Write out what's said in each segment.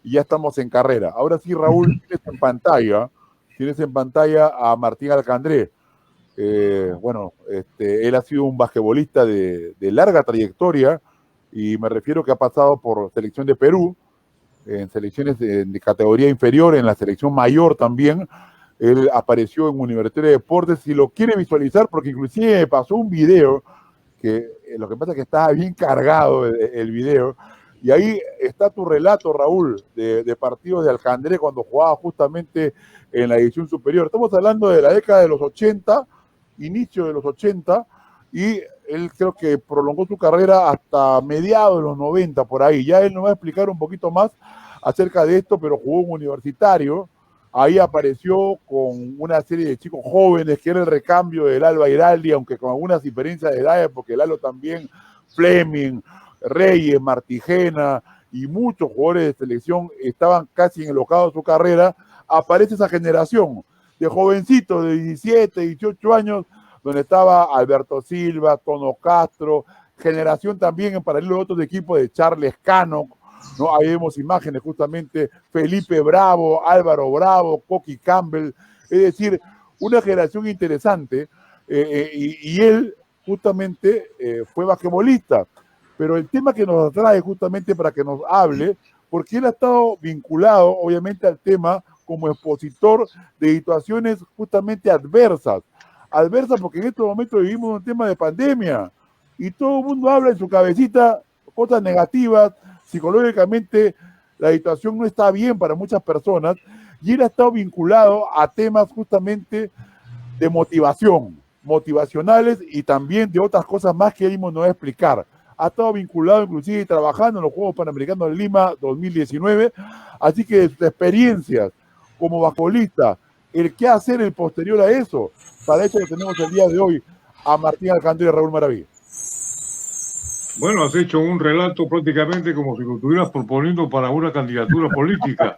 y ya estamos en carrera. Ahora sí, Raúl, tienes en pantalla a Martín Alcandré. Bueno, él ha sido un basquetbolista de larga trayectoria, y me refiero que ha pasado por selección de Perú, en selecciones de categoría inferior, en la selección mayor también. Él apareció en Universitario de Deportes. Si lo quiere visualizar, porque inclusive me pasó un video que lo que pasa es que estaba bien cargado el video, y ahí está tu relato, Raúl, de partidos de Alcandré cuando jugaba justamente en la división superior. Estamos hablando de la década de los 80, inicio de los 80, y él creo que prolongó su carrera hasta mediados de los 90, por ahí. Ya él nos va a explicar un poquito más acerca de esto, pero jugó en Universitario. Ahí apareció con una serie de chicos jóvenes, que era el recambio del Alba Iraldi, aunque con algunas diferencias de edad, porque el Lalo también, Fleming, Reyes, Martigena y muchos jugadores de selección estaban casi enlocados su carrera. Aparece esa generación de jovencitos de 17, 18 años, donde estaba Alberto Silva, Tono Castro, generación también en paralelo de otros equipos de Charles Cano, ¿no? Ahí vemos imágenes justamente, Felipe Bravo, Álvaro Bravo, Coqui Campbell, es decir, una generación interesante, y él justamente fue basquetbolista, pero el tema que nos trae justamente para que nos hable, porque él ha estado vinculado obviamente al tema como expositor de situaciones justamente adversas porque en estos momentos vivimos un tema de pandemia, y todo el mundo habla en su cabecita cosas negativas. Psicológicamente la situación no está bien para muchas personas, y él ha estado vinculado a temas justamente de motivacionales, y también de otras cosas más que él mismo nos va a explicar. Ha estado vinculado inclusive trabajando en los Juegos Panamericanos de Lima 2019, así que de sus experiencias como basquetbolista, el qué hacer el posterior a eso, para eso que tenemos el día de hoy a Martín Alcandré y Raúl Maraví. Bueno, has hecho un relato prácticamente como si lo estuvieras proponiendo para una candidatura política.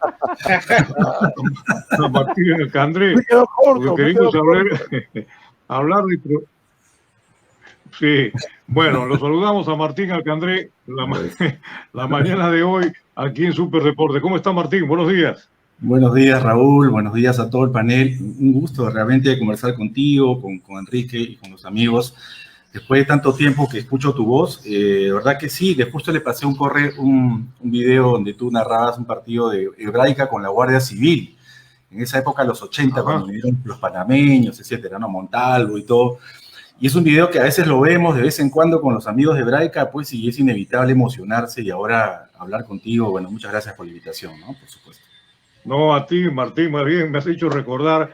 A Martín Alcandré. Me quedó corto, porque queremos hablar de... Sí, bueno, lo saludamos a Martín Alcandré la mañana de hoy aquí en Super Deporte. ¿Cómo está, Martín? Buenos días. Buenos días, Raúl. Buenos días a todo el panel. Un gusto realmente conversar contigo, con Enrique y con los amigos. Después de tanto tiempo que escucho tu voz, de verdad que sí, justo le pasé un video donde tú narrabas un partido de Hebraica con la Guardia Civil. En esa época, los 80, cuando vinieron los panameños, etcétera, ¿no? Montalvo y todo. Y es un video que a veces lo vemos de vez en cuando con los amigos de Hebraica, pues, y es inevitable emocionarse, y ahora hablar contigo. Bueno, muchas gracias por la invitación, ¿no? Por supuesto. No, a ti, Martín, más bien me has hecho recordar,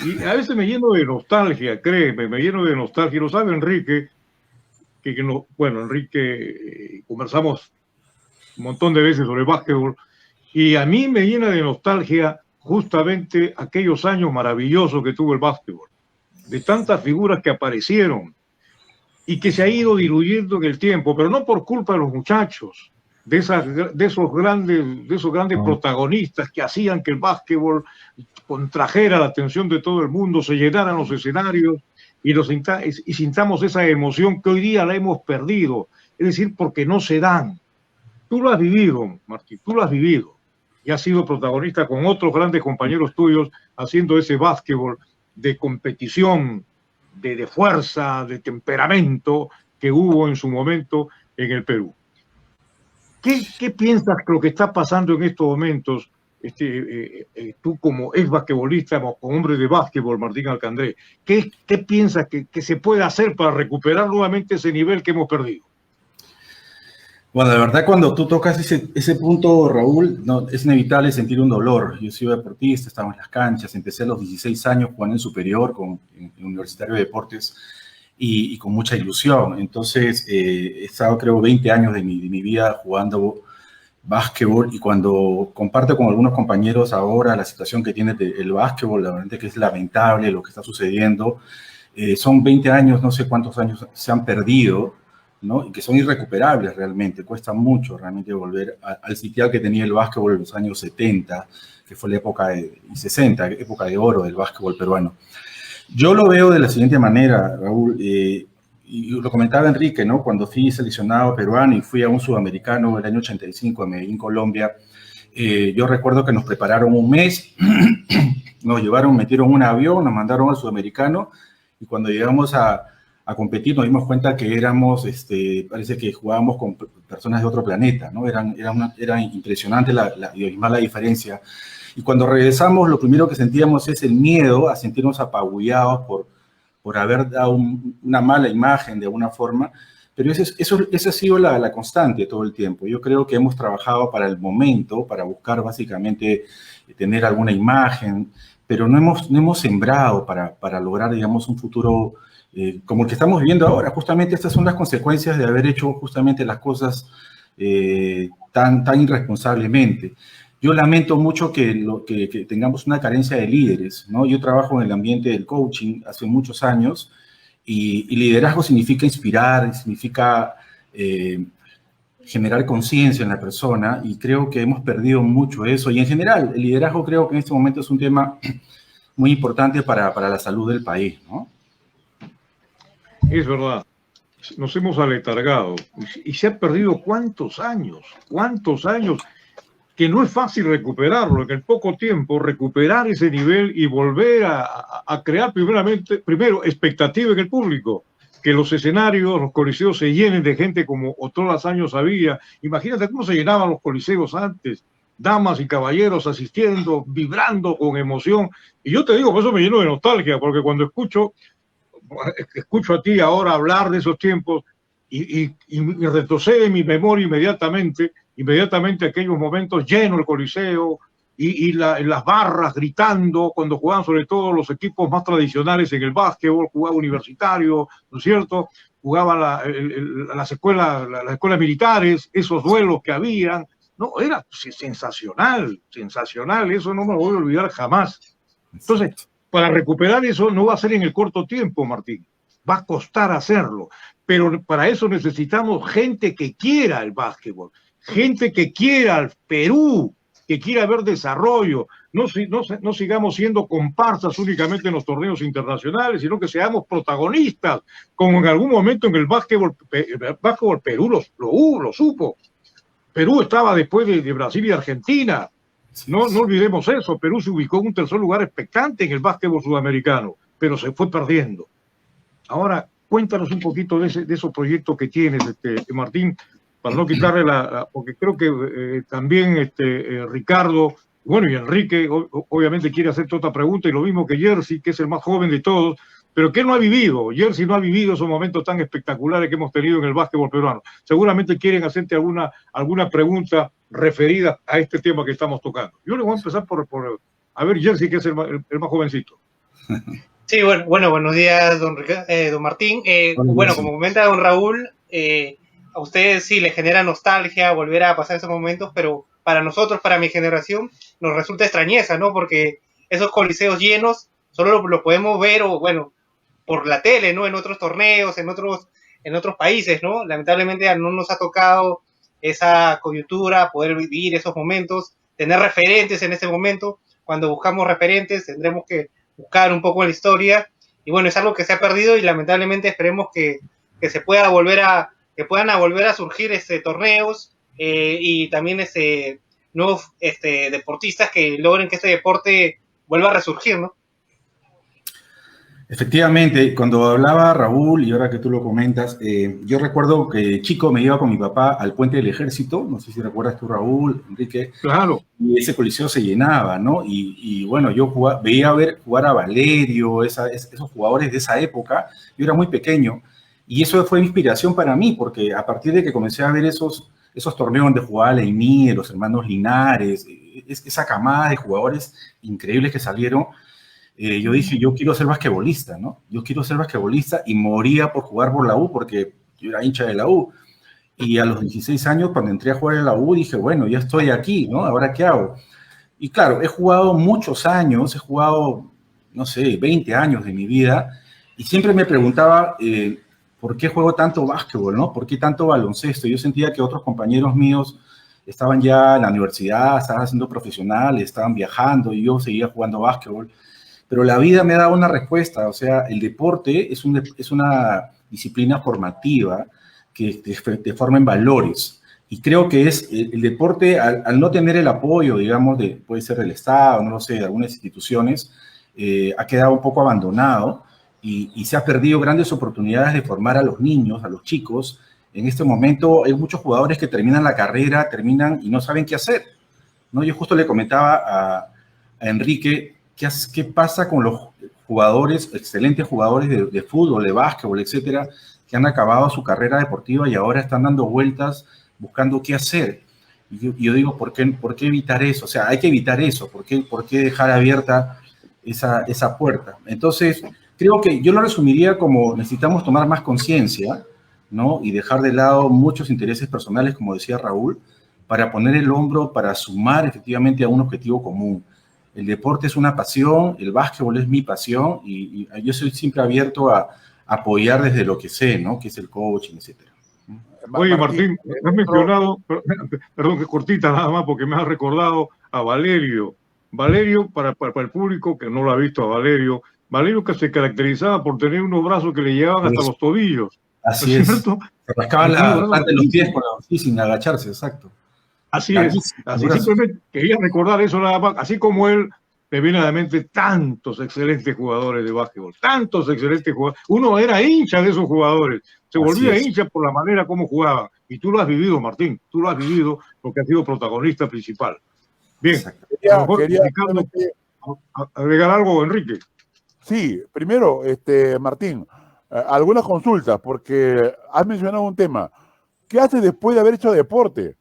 y a veces me lleno de nostalgia, créeme, me lleno de nostalgia. Lo sabe Enrique, Enrique, conversamos un montón de veces sobre básquetbol, y a mí me llena de nostalgia justamente aquellos años maravillosos que tuvo el básquetbol, de tantas figuras que aparecieron y que se ha ido diluyendo en el tiempo, pero no por culpa de los muchachos, de esos grandes protagonistas que hacían que el básquetbol contrajera la atención de todo el mundo, se llenaran los escenarios y sintamos esa emoción que hoy día la hemos perdido, es decir, porque no se dan. Tú lo has vivido, Martín, tú lo has vivido, y has sido protagonista con otros grandes compañeros tuyos haciendo ese básquetbol de competición, de fuerza, de temperamento que hubo en su momento en el Perú. ¿Qué piensas que lo que está pasando en estos momentos, tú como ex basquetbolista, como hombre de básquetbol, Martín Alcandré, qué piensas que se puede hacer para recuperar nuevamente ese nivel que hemos perdido? Bueno, de verdad, cuando tú tocas ese punto, Raúl, no, es inevitable sentir un dolor. Yo soy deportista, estaba en las canchas, empecé a los 16 años jugando en superior en Universitario de Deportes, y con mucha ilusión. Entonces, he estado, creo, 20 años de mi vida jugando básquetbol, y cuando comparto con algunos compañeros ahora la situación que tiene el básquetbol, la verdad que es lamentable lo que está sucediendo. Son 20 años, no sé cuántos años se han perdido, ¿no? Y que son irrecuperables realmente. Cuesta mucho realmente volver al sitial que tenía el básquetbol en los años 70, que fue la época y 60, época de oro del básquetbol peruano. Yo lo veo de la siguiente manera, Raúl, y lo comentaba Enrique, ¿no? Cuando fui seleccionado peruano y fui a un sudamericano el año 85 en Medellín, Colombia, Yo recuerdo que nos prepararon un mes, nos llevaron, metieron un avión, nos mandaron al Sudamericano, y cuando llegamos a competir nos dimos cuenta que éramos, parece que jugábamos con personas de otro planeta, ¿no? Era impresionante la diferencia. Y cuando regresamos, lo primero que sentíamos es el miedo a sentirnos apabullados por haber dado una mala imagen de alguna forma, pero esa ha sido la constante todo el tiempo. Yo creo que hemos trabajado para el momento, para buscar básicamente tener alguna imagen, pero no hemos sembrado para lograr, digamos, un futuro como el que estamos viviendo ahora. Justamente estas son las consecuencias de haber hecho justamente las cosas tan irresponsablemente. Yo lamento mucho que tengamos una carencia de líderes, ¿no? Yo trabajo en el ambiente del coaching hace muchos años y liderazgo significa inspirar, significa generar conciencia en la persona, y creo que hemos perdido mucho eso. Y en general, el liderazgo creo que en este momento es un tema muy importante para la salud del país, ¿no? Es verdad. Nos hemos aletargado y se ha perdido cuántos años, que no es fácil recuperarlo, que en poco tiempo recuperar ese nivel y volver a crear primero expectativa en el público, que los escenarios, los coliseos se llenen de gente como otros años había. Imagínate cómo se llenaban los coliseos antes, damas y caballeros asistiendo, vibrando con emoción. Y yo te digo, por eso me lleno de nostalgia, porque cuando escucho a ti ahora hablar de esos tiempos y retrocede en mi memoria inmediatamente aquellos momentos llenos el coliseo y las barras gritando cuando jugaban, sobre todo los equipos más tradicionales en el básquetbol, jugaba Universitario, ¿no es cierto? Jugaban las escuelas militares, esos duelos que habían. No, era sensacional, eso no me lo voy a olvidar jamás. Entonces, para recuperar eso no va a ser en el corto tiempo, Martín, va a costar hacerlo, pero para eso necesitamos gente que quiera el básquetbol, gente que quiera al Perú, que quiera ver desarrollo. No sigamos siendo comparsas únicamente en los torneos internacionales, sino que seamos protagonistas, como en algún momento en el básquetbol Perú lo supo. Perú estaba después de Brasil y Argentina. No olvidemos eso. Perú se ubicó en un tercer lugar expectante en el básquetbol sudamericano, pero se fue perdiendo. Ahora, cuéntanos un poquito de esos proyectos que tienes, Martín, para no quitarle porque creo que también Ricardo, bueno, y Enrique, obviamente quiere hacerte otra pregunta, y lo mismo que Jersey, que es el más joven de todos, pero que él no ha vivido. Jersey no ha vivido esos momentos tan espectaculares que hemos tenido en el básquetbol peruano. Seguramente quieren hacerte alguna pregunta referida a este tema que estamos tocando. Yo le voy a empezar por a ver, Jersey, que es el más jovencito. Sí, bueno, buenos días, don Martín. Bueno, como comenta don Raúl, a ustedes sí les genera nostalgia volver a pasar esos momentos, pero para nosotros, para mi generación, nos resulta extrañeza, ¿no? Porque esos coliseos llenos solo lo podemos ver, o bueno, por la tele, ¿no? En otros torneos, en otros países, ¿no? Lamentablemente no nos ha tocado esa coyuntura, poder vivir esos momentos, tener referentes en ese momento. Cuando buscamos referentes tendremos que buscar un poco la historia, y bueno, es algo que se ha perdido, y lamentablemente esperemos que se pueda que puedan volver a surgir torneos y también nuevos deportistas que logren que este deporte vuelva a resurgir, ¿no? Efectivamente, cuando hablaba Raúl, y ahora que tú lo comentas, yo recuerdo que chico me iba con mi papá al Puente del Ejército, no sé si recuerdas tú, Raúl, Enrique. Claro. Y ese coliseo se llenaba, ¿no? Y bueno, yo veía jugar a Valerio, esos jugadores de esa época. Yo era muy pequeño, y eso fue inspiración para mí, porque a partir de que comencé a ver esos torneos donde jugaba Leimir, los hermanos Linares, esa camada de jugadores increíbles que salieron, yo dije, yo quiero ser basquetbolista, ¿no? Yo quiero ser basquetbolista, y moría por jugar por la U, porque yo era hincha de la U. Y a los 16 años, cuando entré a jugar en la U, dije, bueno, ya estoy aquí, ¿no? ¿Ahora qué hago? Y claro, he jugado muchos años, he jugado, no sé, 20 años de mi vida, y siempre me preguntaba, ¿por qué juego tanto básquetbol, no? ¿Por qué tanto baloncesto? Yo sentía que otros compañeros míos estaban ya en la universidad, estaban siendo profesionales, estaban viajando, y yo seguía jugando básquetbol. Pero la vida me ha dado una respuesta. O sea, el deporte es una disciplina formativa que te forma en valores. Y creo que es el deporte, al no tener el apoyo, digamos, puede ser del Estado, no lo sé, de algunas instituciones, ha quedado un poco abandonado y se ha perdido grandes oportunidades de formar a los niños, a los chicos. En este momento hay muchos jugadores que terminan la carrera, terminan y no saben qué hacer, ¿no? Yo justo le comentaba a Enrique qué pasa con los jugadores, excelentes jugadores de fútbol, de básquetbol, etcétera, que han acabado su carrera deportiva y ahora están dando vueltas buscando qué hacer. Y yo digo, ¿por qué evitar eso? O sea, hay que evitar eso. ¿Por qué dejar abierta esa puerta? Entonces, creo que yo lo resumiría como necesitamos tomar más conciencia, ¿no? Y dejar de lado muchos intereses personales, como decía Raúl, para poner el hombro, para sumar efectivamente a un objetivo común. El deporte es una pasión, el básquetbol es mi pasión y yo soy siempre abierto a apoyar desde lo que sé, ¿no? Que es el coaching, etcétera. Oye, Martín, has mencionado, perdón, que cortita nada más, porque me has recordado a Valerio. Valerio, para el público que no lo ha visto a Valerio que se caracterizaba por tener unos brazos que le llegaban hasta los tobillos. Así es. ¿Cierto? Se rascaban la parte de los pies sin agacharse, exacto. Así es. Así simplemente quería recordar eso nada más. Así como él, me viene a la mente tantos excelentes jugadores de básquetbol, tantos excelentes jugadores. Uno era hincha de esos jugadores, se volvía hincha por la manera como jugaban. Y tú lo has vivido, Martín, tú lo has vivido porque has sido protagonista principal. Bien, quería agregar algo, Enrique. Sí, primero, Martín, algunas consultas, porque has mencionado un tema. ¿Qué hace después de haber hecho deporte?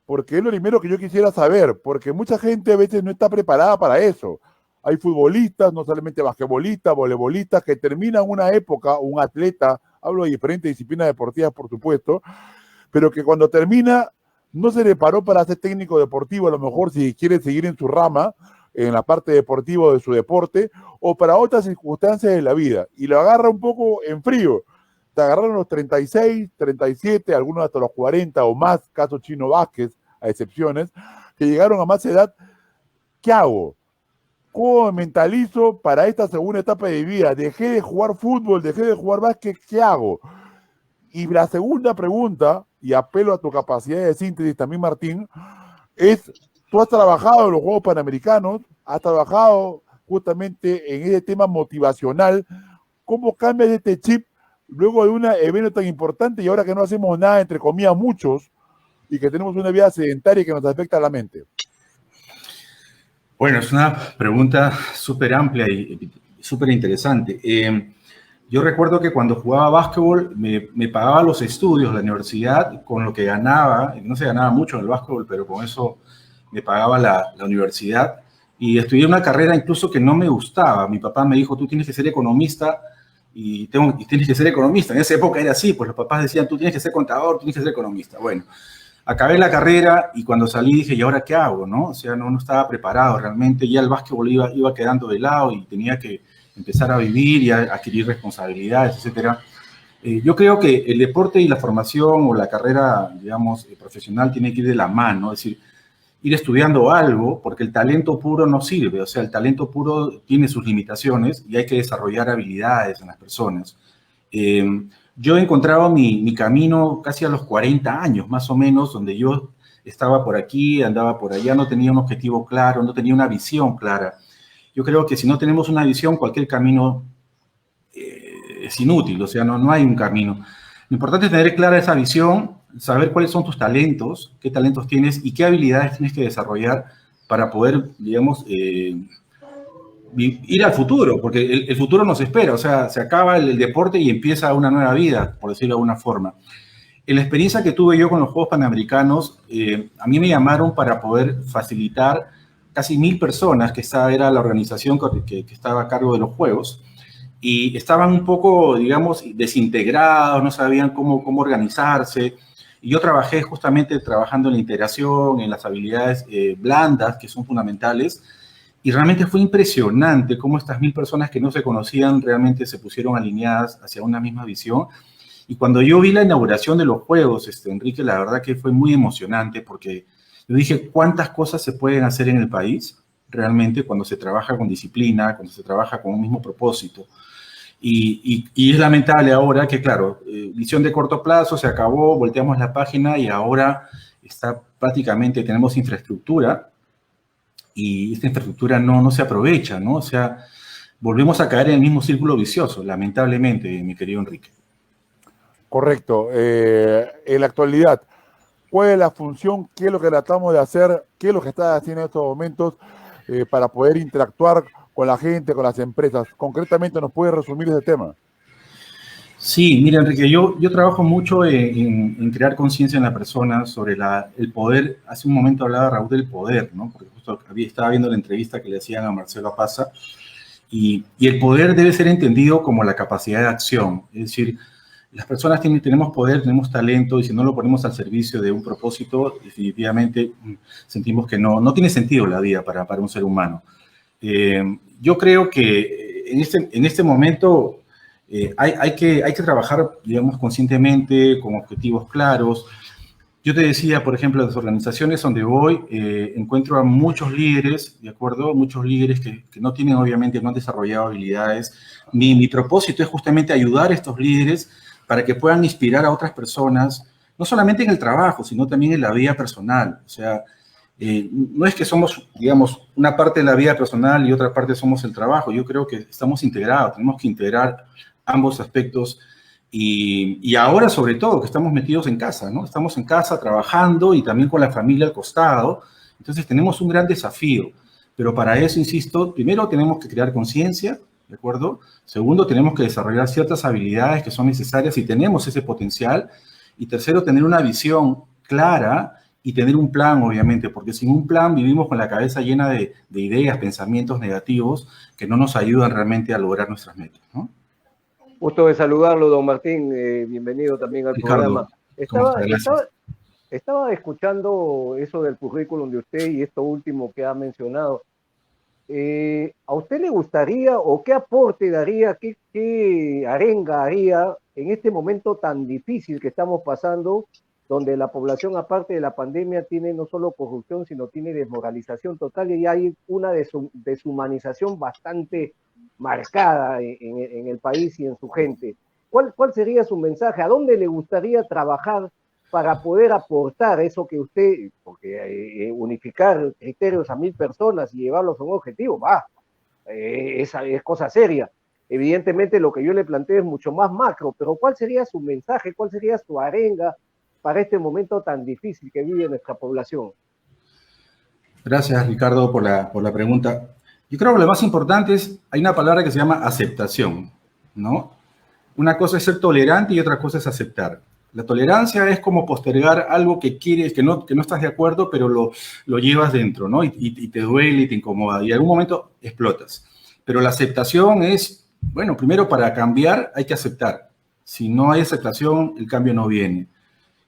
Porque es lo primero que yo quisiera saber, porque mucha gente a veces no está preparada para eso. Hay futbolistas, no solamente basquetbolistas, voleibolistas, que terminan una época, un atleta, hablo de diferentes disciplinas deportivas, por supuesto, pero que cuando termina no se preparó para ser técnico deportivo, a lo mejor si quiere seguir en su rama, en la parte deportiva de su deporte, o para otras circunstancias de la vida, y lo agarra un poco en frío. Te agarraron los 36, 37, algunos hasta los 40 o más, caso Chino Vázquez, a excepciones, que llegaron a más edad. ¿Qué hago? ¿Cómo me mentalizo para esta segunda etapa de vida? Dejé de jugar fútbol, dejé de jugar básquet, ¿qué hago? Y la segunda pregunta, y apelo a tu capacidad de síntesis también, Martín, es, tú has trabajado en los Juegos Panamericanos, has trabajado justamente en ese tema motivacional. ¿Cómo cambias este chip luego de un evento tan importante y ahora que no hacemos nada, entre comillas, muchos, y que tenemos una vida sedentaria que nos afecta a la mente? Bueno, es una pregunta súper amplia y súper interesante. Yo recuerdo que cuando jugaba básquetbol me pagaba los estudios, la universidad, con lo que ganaba. No se ganaba mucho en el básquetbol, pero con eso me pagaba la universidad. Y estudié una carrera incluso que no me gustaba. Mi papá me dijo, tú tienes que ser economista y tienes que ser economista. En esa época era así, pues los papás decían, tú tienes que ser contador, tú tienes que ser economista. Bueno, acabé la carrera y cuando salí dije, ¿y ahora qué hago? ¿No? O sea, no estaba preparado realmente. Ya el básquetbol iba quedando de lado y tenía que empezar a vivir y a adquirir responsabilidades, etc. Yo creo que el deporte y la formación o la carrera, digamos, profesional tiene que ir de la mano. Es decir, ir estudiando algo, porque el talento puro no sirve. O sea, el talento puro tiene sus limitaciones y hay que desarrollar habilidades en las personas. Yo he encontrado mi camino casi a los 40 años, más o menos, donde yo estaba por aquí, andaba por allá, no tenía un objetivo claro, no tenía una visión clara. Yo creo que si no tenemos una visión, cualquier camino es inútil, o sea, no hay un camino. Lo importante es tener clara esa visión, saber cuáles son tus talentos, qué talentos tienes y qué habilidades tienes que desarrollar para poder, digamos, ir al futuro, porque el futuro nos espera, o sea, se acaba el deporte y empieza una nueva vida, por decirlo de alguna forma. En la experiencia que tuve yo con los Juegos Panamericanos, a mí me llamaron para poder facilitar casi 1000 personas, que era la organización que estaba a cargo de los Juegos, y estaban un poco, digamos, desintegrados, no sabían cómo organizarse. Y yo trabajando en la integración, en las habilidades blandas, que son fundamentales, y realmente fue impresionante cómo estas 1000 personas que no se conocían realmente se pusieron alineadas hacia una misma visión. Y cuando yo vi la inauguración de los Juegos, Enrique, la verdad que fue muy emocionante porque yo dije, ¿cuántas cosas se pueden hacer en el país realmente cuando se trabaja con disciplina, cuando se trabaja con un mismo propósito? Y es lamentable ahora que, claro, visión de corto plazo, se acabó, volteamos la página y ahora prácticamente, tenemos infraestructura y esta infraestructura no se aprovecha, ¿no? O sea, volvemos a caer en el mismo círculo vicioso, lamentablemente, mi querido Enrique. Correcto. En la actualidad, ¿cuál es la función? ¿Qué es lo que tratamos de hacer? ¿Qué es lo que está haciendo en estos momentos para poder interactuar con la gente, con las empresas? Concretamente, ¿nos puede resumir ese tema? Sí, mira, Enrique, yo trabajo mucho en crear conciencia en la persona sobre el poder. Hace un momento hablaba Raúl del poder, ¿no? Porque justo estaba viendo la entrevista que le hacían a Marcelo Apaza, y el poder debe ser entendido como la capacidad de acción. Es decir, las personas tenemos poder, tenemos talento, y si no lo ponemos al servicio de un propósito, definitivamente sentimos que no tiene sentido la vida para un ser humano. Yo creo que en este momento hay que trabajar, digamos, conscientemente, con objetivos claros. Yo te decía, por ejemplo, en las organizaciones donde voy, encuentro a muchos líderes, ¿de acuerdo? Muchos líderes que obviamente, no han desarrollado habilidades. Mi propósito es justamente ayudar a estos líderes para que puedan inspirar a otras personas, no solamente en el trabajo, sino también en la vida personal. O sea, no es que somos, digamos, una parte de la vida personal y otra parte somos el trabajo. Yo creo que estamos integrados, tenemos que integrar ambos aspectos. Y ahora, sobre todo, que estamos metidos en casa, ¿no? Estamos en casa trabajando y también con la familia al costado. Entonces, tenemos un gran desafío. Pero para eso, insisto, primero tenemos que crear conciencia, ¿de acuerdo? Segundo, tenemos que desarrollar ciertas habilidades que son necesarias y tenemos ese potencial. Y tercero, tener una visión clara y tener un plan, obviamente, porque sin un plan vivimos con la cabeza llena de ideas, pensamientos negativos que no nos ayudan realmente a lograr nuestras metas, ¿no? Gusto de saludarlo, don Martín. Bienvenido también al Ricardo, programa. Estaba escuchando eso del currículum de usted y esto último que ha mencionado. ¿A usted le gustaría o qué aporte daría, qué arenga haría en este momento tan difícil que estamos pasando, donde la población, aparte de la pandemia, tiene no solo corrupción, sino tiene desmoralización total y hay una deshumanización bastante marcada en el país y en su gente? ¿Cuál sería su mensaje? ¿A dónde le gustaría trabajar para poder aportar eso que usted, porque unificar criterios a 1000 personas y llevarlos a un objetivo, esa es cosa seria? Evidentemente lo que yo le planteo es mucho más macro, pero ¿cuál sería su mensaje? ¿Cuál sería su arenga para este momento tan difícil que vive nuestra población? Gracias, Ricardo, por la pregunta. Yo creo que lo más importante hay una palabra que se llama aceptación, ¿no? Una cosa es ser tolerante y otra cosa es aceptar. La tolerancia es como postergar algo que quieres, que no estás de acuerdo, pero lo llevas dentro, ¿no? Y te duele y te incomoda y en algún momento explotas. Pero la aceptación es, bueno, primero para cambiar hay que aceptar. Si no hay aceptación, el cambio no viene.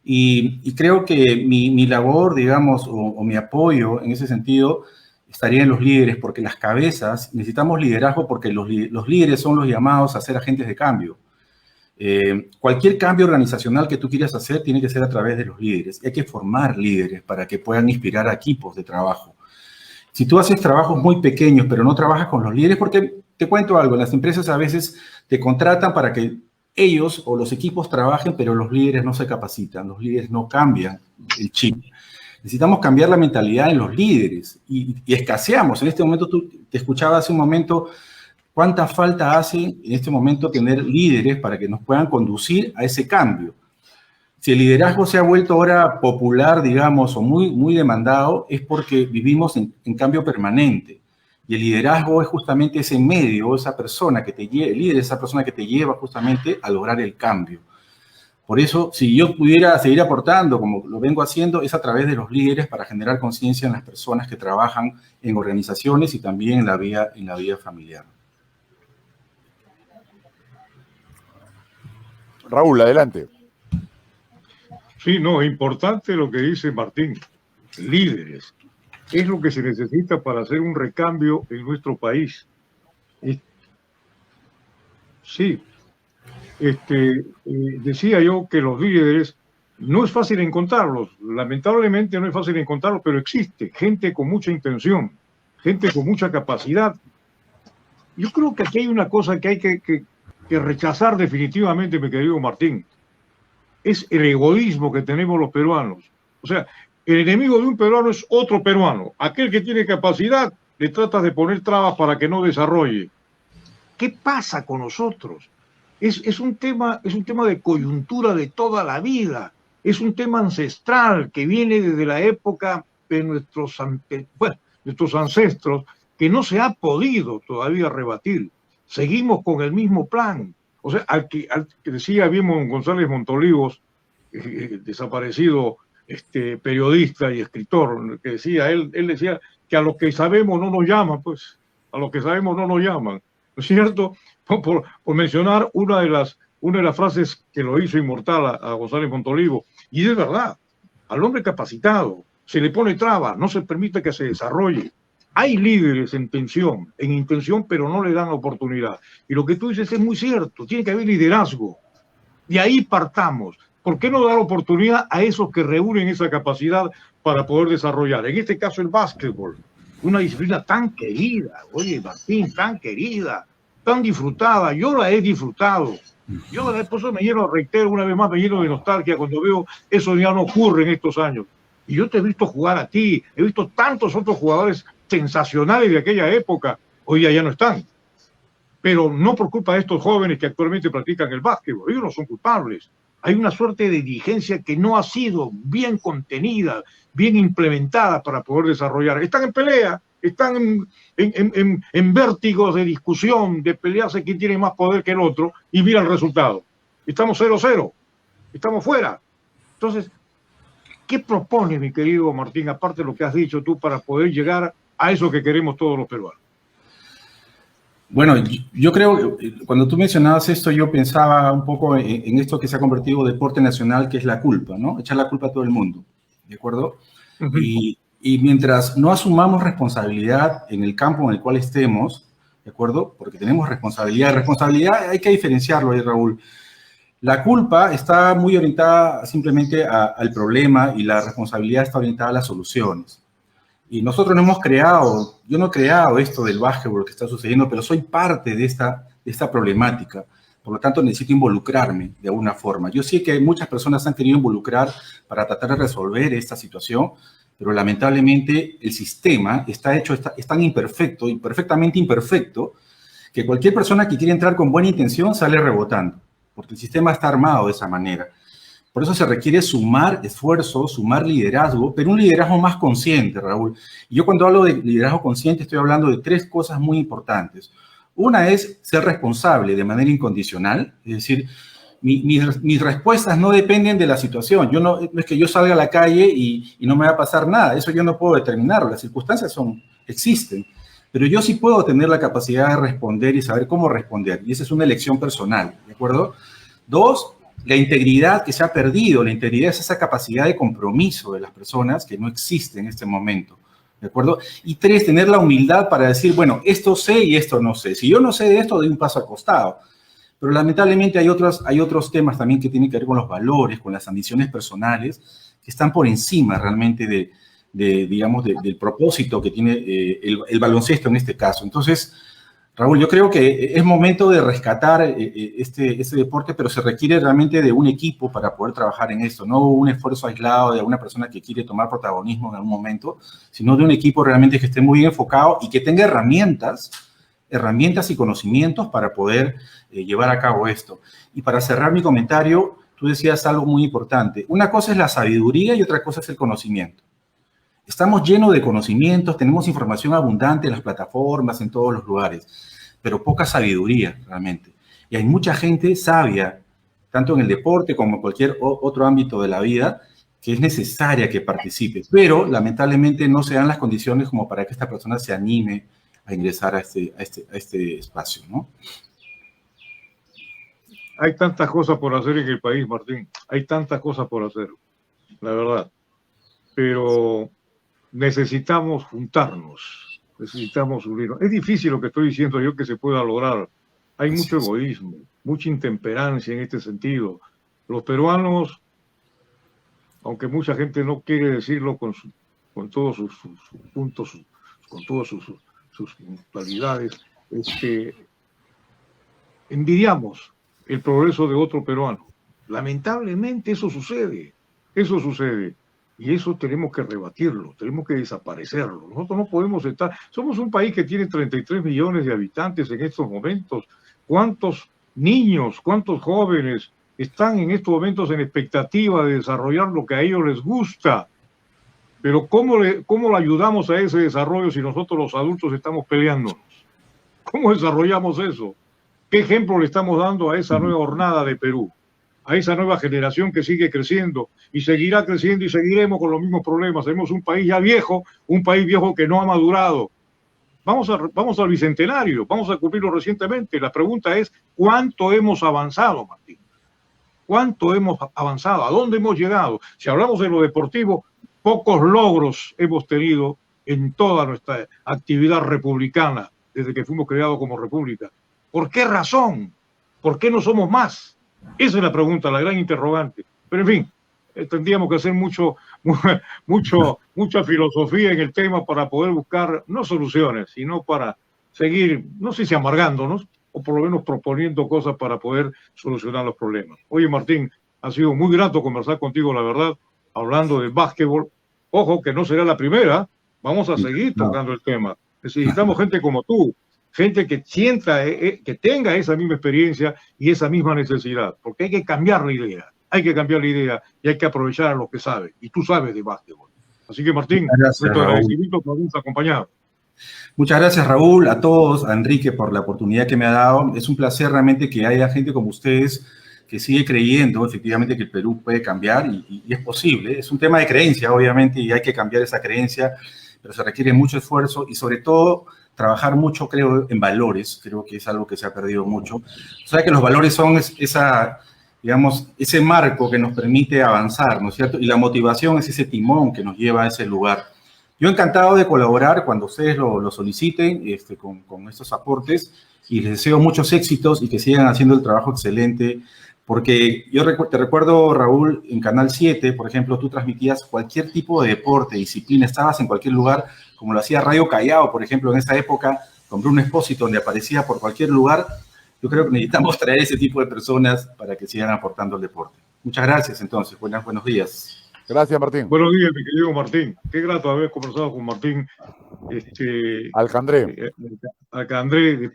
Y creo que mi labor, digamos, o mi apoyo en ese sentido estaría en los líderes, porque las cabezas, necesitamos liderazgo porque los líderes son los llamados a ser agentes de cambio. Cualquier cambio organizacional que tú quieras hacer tiene que ser a través de los líderes. Hay que formar líderes para que puedan inspirar a equipos de trabajo. Si tú haces trabajos muy pequeños, pero no trabajas con los líderes, porque te cuento algo, las empresas a veces te contratan para que ellos o los equipos trabajen, pero los líderes no se capacitan, los líderes no cambian el chip. Necesitamos cambiar la mentalidad en los líderes y escaseamos. En este momento, te escuchaba hace un momento, ¿cuánta falta hace en este momento tener líderes para que nos puedan conducir a ese cambio? Si el liderazgo se ha vuelto ahora popular, digamos, o muy demandado, es porque vivimos en cambio permanente. Y el liderazgo es justamente ese medio, esa persona que te lleva, el líder es esa persona que te lleva justamente a lograr el cambio. Por eso, si yo pudiera seguir aportando, como lo vengo haciendo, es a través de los líderes para generar conciencia en las personas que trabajan en organizaciones y también en la vida familiar. Raúl, adelante. Sí, no, es importante lo que dice Martín. Líderes. Es lo que se necesita para hacer un recambio en nuestro país. Sí. Decía yo que los líderes no es fácil encontrarlos, lamentablemente no es fácil encontrarlos, pero existe gente con mucha intención, gente con mucha capacidad. Yo creo que aquí hay una cosa que hay que rechazar definitivamente, mi querido Martín, es el egoísmo que tenemos los peruanos. O sea, el enemigo de un peruano es otro peruano. Aquel que tiene capacidad, le tratas de poner trabas para que no desarrolle. ¿Qué pasa con nosotros? Es un tema de coyuntura de toda la vida. Es un tema ancestral que viene desde la época de nuestros ancestros, que no se ha podido todavía rebatir. Seguimos con el mismo plan. O sea, al que decía bien González Montolivos, desaparecido periodista y escritor, que decía, él decía que a los que sabemos no nos llaman, pues, a los que sabemos no nos llaman, ¿no es cierto? Por mencionar una de las frases que lo hizo inmortal a González Montolivo, y es verdad, al hombre capacitado se le pone traba, no se permite que se desarrolle. Hay líderes en intención, pero no le dan oportunidad. Y lo que tú dices es muy cierto, tiene que haber liderazgo. De ahí partamos. ¿Por qué no dar oportunidad a esos que reúnen esa capacidad para poder desarrollar? En este caso el básquetbol, una disciplina tan querida, oye Martín, tan querida, tan disfrutada. Yo la he disfrutado. Por eso me lleno, reitero una vez más, me lleno de nostalgia cuando veo eso ya no ocurre en estos años. Y yo te he visto jugar a ti, he visto tantos otros jugadores sensacionales de aquella época, hoy ya no están. Pero no por culpa de estos jóvenes que actualmente practican el básquetbol, ellos no son culpables. Hay una suerte de diligencia que no ha sido bien contenida, bien implementada para poder desarrollar. Están en pelea, están en vértigos de discusión, de pelearse quién tiene más poder que el otro, y mira el resultado. Estamos 0-0, estamos fuera. Entonces, ¿qué propone, mi querido Martín, aparte de lo que has dicho tú, para poder llegar a eso que queremos todos los peruanos? Bueno, yo creo que cuando tú mencionabas esto, yo pensaba un poco en esto que se ha convertido en deporte nacional, que es la culpa, ¿no? Echar la culpa a todo el mundo, ¿de acuerdo? Uh-huh. Y mientras no asumamos responsabilidad en el campo en el cual estemos, ¿de acuerdo? Porque tenemos responsabilidad hay que diferenciarlo ahí, Raúl. La culpa está muy orientada simplemente al problema y la responsabilidad está orientada a las soluciones. Y nosotros no hemos creado, yo no he creado esto del básquetbol que está sucediendo, pero soy parte de esta problemática. Por lo tanto, necesito involucrarme de alguna forma. Yo sé que muchas personas han querido involucrar para tratar de resolver esta situación, pero lamentablemente el sistema está hecho, es tan imperfecto y perfectamente imperfecto que cualquier persona que quiere entrar con buena intención sale rebotando, porque el sistema está armado de esa manera. Por eso se requiere sumar esfuerzo, sumar liderazgo, pero un liderazgo más consciente, Raúl. Y yo cuando hablo de liderazgo consciente estoy hablando de 3 cosas muy importantes. Una es ser responsable de manera incondicional, es decir, mis respuestas no dependen de la situación. No es que yo salga a la calle y no me va a pasar nada, eso yo no puedo determinarlo, las circunstancias existen. Pero yo sí puedo tener la capacidad de responder y saber cómo responder, y esa es una elección personal, ¿de acuerdo? 2, la integridad que se ha perdido. La integridad es esa capacidad de compromiso de las personas que no existe en este momento, ¿de acuerdo? Y 3, tener la humildad para decir, bueno, esto sé y esto no sé. Si yo no sé de esto, doy un paso al costado. Pero lamentablemente hay otros temas también que tienen que ver con los valores, con las ambiciones personales, que están por encima realmente del propósito que tiene el baloncesto en este caso. Entonces, Raúl, yo creo que es momento de rescatar este deporte, pero se requiere realmente de un equipo para poder trabajar en esto, no un esfuerzo aislado de alguna persona que quiere tomar protagonismo en algún momento, sino de un equipo realmente que esté muy bien enfocado y que tenga herramientas y conocimientos para poder llevar a cabo esto. Y para cerrar mi comentario, tú decías algo muy importante. Una cosa es la sabiduría y otra cosa es el conocimiento. Estamos llenos de conocimientos, tenemos información abundante en las plataformas, en todos los lugares, pero poca sabiduría realmente. Y hay mucha gente sabia, tanto en el deporte como en cualquier otro ámbito de la vida, que es necesaria que participe, pero lamentablemente no se dan las condiciones como para que esta persona se anime a ingresar a este espacio, ¿no? Hay tantas cosas por hacer en el país, Martín, hay tantas cosas por hacer, la verdad, pero necesitamos juntarnos, necesitamos unirnos. Es difícil lo que estoy diciendo yo que se pueda lograr. Hay mucho egoísmo, mucha intemperancia en este sentido. Los peruanos, aunque mucha gente no quiere decirlo con todos sus puntos, con todas sus cualidades, envidiamos el progreso de otro peruano. Lamentablemente eso sucede. Y eso tenemos que rebatirlo, tenemos que desaparecerlo. Nosotros no podemos estar... Somos un país que tiene 33 millones de habitantes en estos momentos. ¿Cuántos niños, cuántos jóvenes están en estos momentos en expectativa de desarrollar lo que a ellos les gusta? Pero ¿cómo le ayudamos a ese desarrollo si nosotros los adultos estamos peleándonos? ¿Cómo desarrollamos eso? ¿Qué ejemplo le estamos dando a esa nueva hornada de Perú? A esa nueva generación que sigue creciendo y seguirá creciendo y seguiremos con los mismos problemas. Tenemos un país ya viejo, un país viejo que no ha madurado. Vamos al bicentenario, vamos a cumplirlo recientemente. La pregunta es, ¿cuánto hemos avanzado, Martín? ¿Cuánto hemos avanzado? ¿A dónde hemos llegado? Si hablamos de lo deportivo, pocos logros hemos tenido en toda nuestra actividad republicana desde que fuimos creados como república. ¿Por qué razón? ¿Por qué no somos más? Esa es la pregunta, la gran interrogante. Pero en fin, tendríamos que hacer mucha filosofía en el tema para poder buscar, no soluciones, sino para seguir, no sé si amargándonos, o por lo menos proponiendo cosas para poder solucionar los problemas. Oye, Martín, ha sido muy grato conversar contigo, la verdad, hablando de básquetbol. Ojo, que no será la primera, vamos a seguir tocando el tema. Necesitamos gente como tú, gente que sienta, que tenga esa misma experiencia y esa misma necesidad, porque hay que cambiar la idea, y hay que aprovechar a los que saben, y tú sabes de básquetbol. Así que, Martín, nuestro agradecimiento por habernos acompañado. Muchas gracias, Raúl, a todos, a Enrique por la oportunidad que me ha dado. Es un placer realmente que haya gente como ustedes que sigue creyendo efectivamente que el Perú puede cambiar y es posible. Es un tema de creencia, obviamente, y hay que cambiar esa creencia, pero se requiere mucho esfuerzo y sobre todo trabajar mucho, creo, en valores. Creo que es algo que se ha perdido mucho. O sea, que los valores son ese marco que nos permite avanzar, ¿no es cierto? Y la motivación es ese timón que nos lleva a ese lugar. Yo encantado de colaborar cuando ustedes lo soliciten con estos aportes y les deseo muchos éxitos y que sigan haciendo el trabajo excelente, porque yo te recuerdo, Raúl, en Canal 7, por ejemplo, tú transmitías cualquier tipo de deporte, disciplina, estabas en cualquier lugar, como lo hacía Radio Callao, por ejemplo, en esa época, con Bruno Espósito, donde aparecía por cualquier lugar. Yo creo que necesitamos traer ese tipo de personas para que sigan aportando al deporte. Muchas gracias, entonces. Buenos días. Gracias, Martín. Buenos días, mi querido Martín. Qué grato haber conversado con Martín Alcandré. Alcandré.